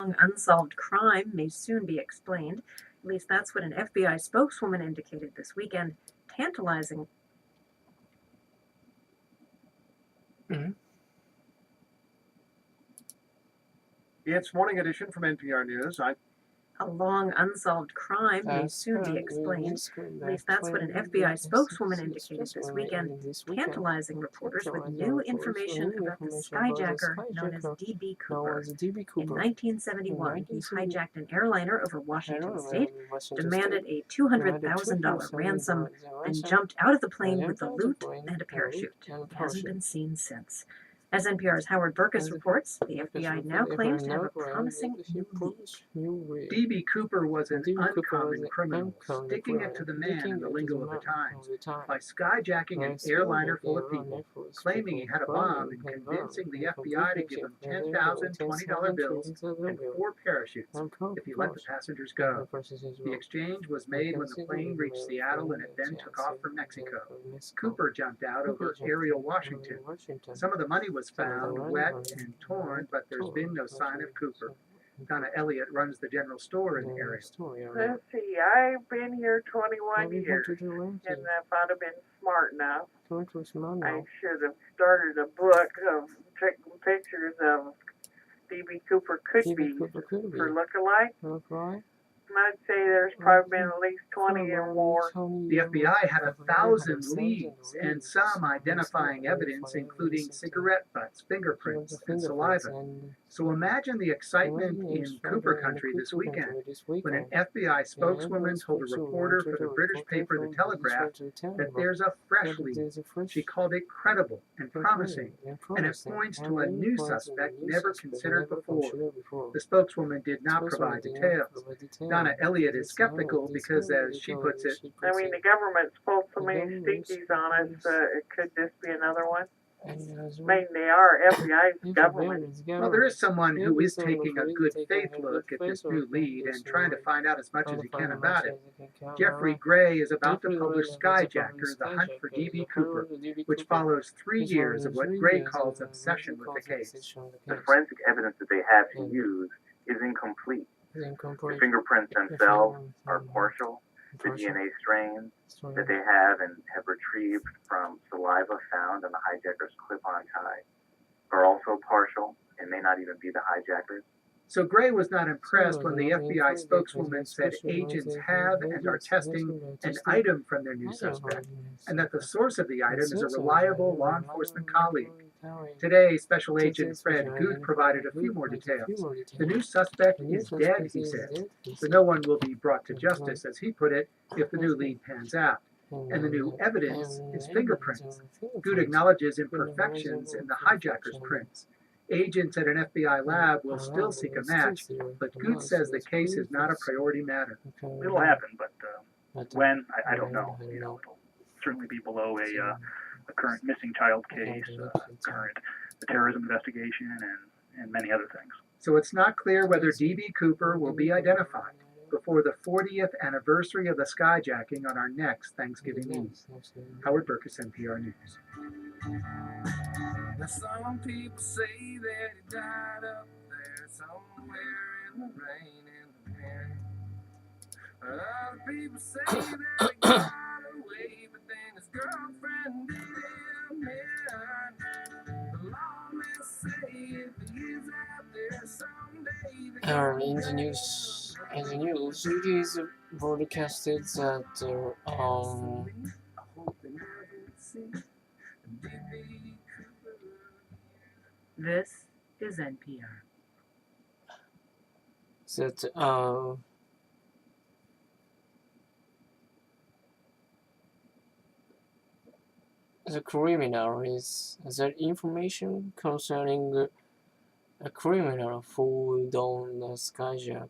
Unsolved crime may soon be explained. At least that's what an FBI spokeswoman indicated this weekend. Tantalizing. It's Morning Edition from NPR News. A long unsolved crime may soon be explained. At least that's what an FBI spokeswoman indicated this weekend, tantalizing reporters with new information about the skyjacker known as D.B. Cooper. In 1971, he hijacked an airliner over Washington state, demanded a $200,000 ransom, then jumped out of the plane with the loot and a parachute. He hasn't been seen since. As NPR's Howard Burkus reports, the FBI now claims to have a promising new lead. D.B. Cooper was an uncommon criminal, sticking it to the man in the lingo of the times, by skyjacking an airliner full of people, claiming he had a bomb and convincing the FBI to give him $10,000 $20 bills and 4 parachutes if he let the passengers go. The exchange was made when the plane reached Seattle and it then took off for Mexico. Cooper jumped out over Ariel, Washington. Some of the money was found wet and torn, but there's been no sign of Cooper. Donna Elliott runs the general store in the area. Let's see, I've been here 21 years, and if I'd have been smart enough, I should have started a book of taking pictures of D.B. Cooper could be for look-alike. I'd say there's probably been at least 20 or more. The FBI had 1,000 leads and some identifying evidence, including cigarette butts, fingerprints, and saliva. So imagine the excitement in Cooper country this weekend when an FBI spokeswoman told a reporter for the British paper The Telegraph that there's a fresh lead. She called it credible and promising, and it points to a new suspect never considered before. The spokeswoman did not provide details. Donna Elliott is skeptical because, as she puts it, I mean, the government's pulled so many stinkies on us, it could just be another one. I mean, they are FBI's government. Well, there is someone who is taking a good faith look at this new lead and trying to find out as much as he can about it. Jeffrey Gray is about to publish Skyjacker, The Hunt for D.B. Cooper, which follows 3 years of what Gray calls obsession with the case. The forensic evidence that they have to use is incomplete. The fingerprints themselves are partial. The DNA strains that they have and have retrieved from saliva found on the hijacker's clip-on tie are also partial and may not even be the hijackers. So Gray was not impressed when the FBI spokeswoman said agents have and are testing an item from their new suspect, and that the source of the item is a reliable law enforcement colleague. Today, Special Agent Fred Good provided a few more details. The new suspect is dead, he said, but no one will be brought to justice, as he put it, if the new lead pans out. And the new evidence is fingerprints. Good acknowledges imperfections in the hijacker's prints. Agents at an FBI lab will still seek a match, but Good says the case is not a priority matter. It'll happen, but when, I don't know. You know, it'll certainly be below a current missing child case, current terrorism investigation, and many other things. So it's not clear whether D.B. Cooper will be identified before the 40th anniversary of the skyjacking on our next Thanksgiving Eve. Howard Burkus, NPR News. Now some people say that he died up there somewhere in the rain and the wind. Other people say that he got away, but then his girlfriend did him in. The lawmen say if he is out there someday. In the news, it is broadcasted that This is NPR. That the criminal is that information concerning a criminal fooled on the skyjack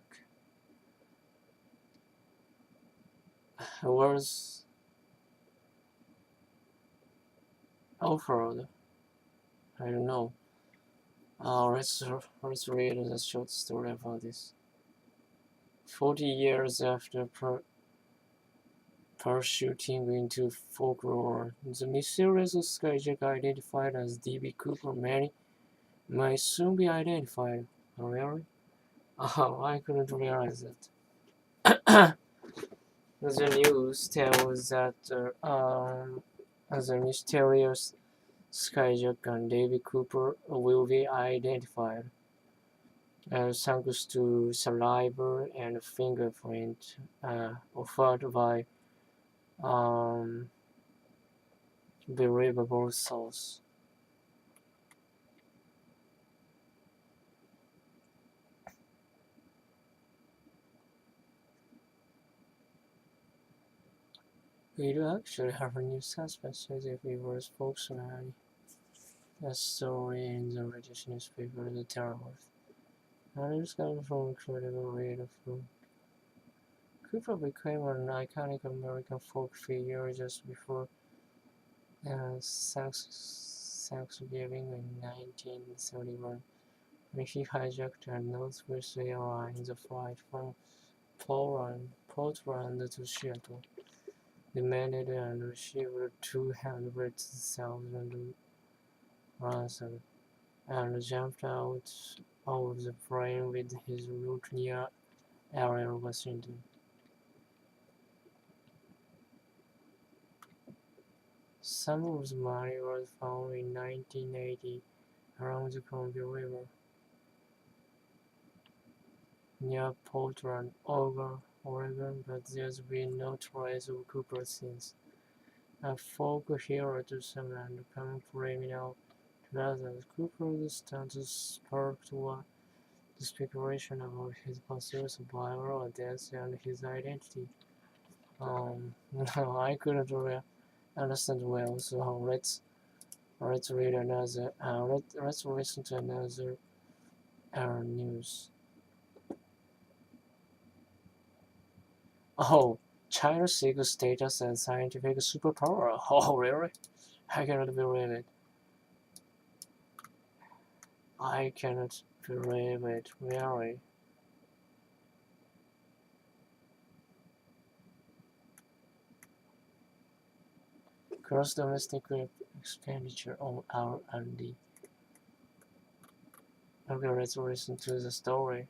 was offered. I don't know. Let's read a short story about this. 40 years after parachuting into folklore, the mysterious skyjacker identified as D.B. Cooper may soon be identified. Really? Oh, I couldn't realize that. The news tells that the mysterious skyjacker David Cooper will be identified thanks to saliva and fingerprint offered by believable source. We do actually have a new suspect, says if it was spokesman. A story in the British newspaper, The Telegraph. And it's coming from incredible rate of food. Cooper became an iconic American folk figure just before Thanksgiving in 1971, when he hijacked a Northwest Airlines flight from Portland to Seattle, demanded and received $200,000 ransom, and jumped out of the plane with his route near area Washington. Some of the money was found in 1980 along the Columbia River near Portland, Oregon, but there's been no trace of Cooper since. A folk hero to some and common criminal to others, Cooper's status sparked the speculation about his possible survival or death and his identity. No, I couldn't really understand well, so let's read another. Let's listen to another news. Oh, China seeks status as scientific superpower. Oh, really? I cannot believe it. I cannot believe it, really. Gross domestic expenditure on R&D. Okay, let's listen to the story.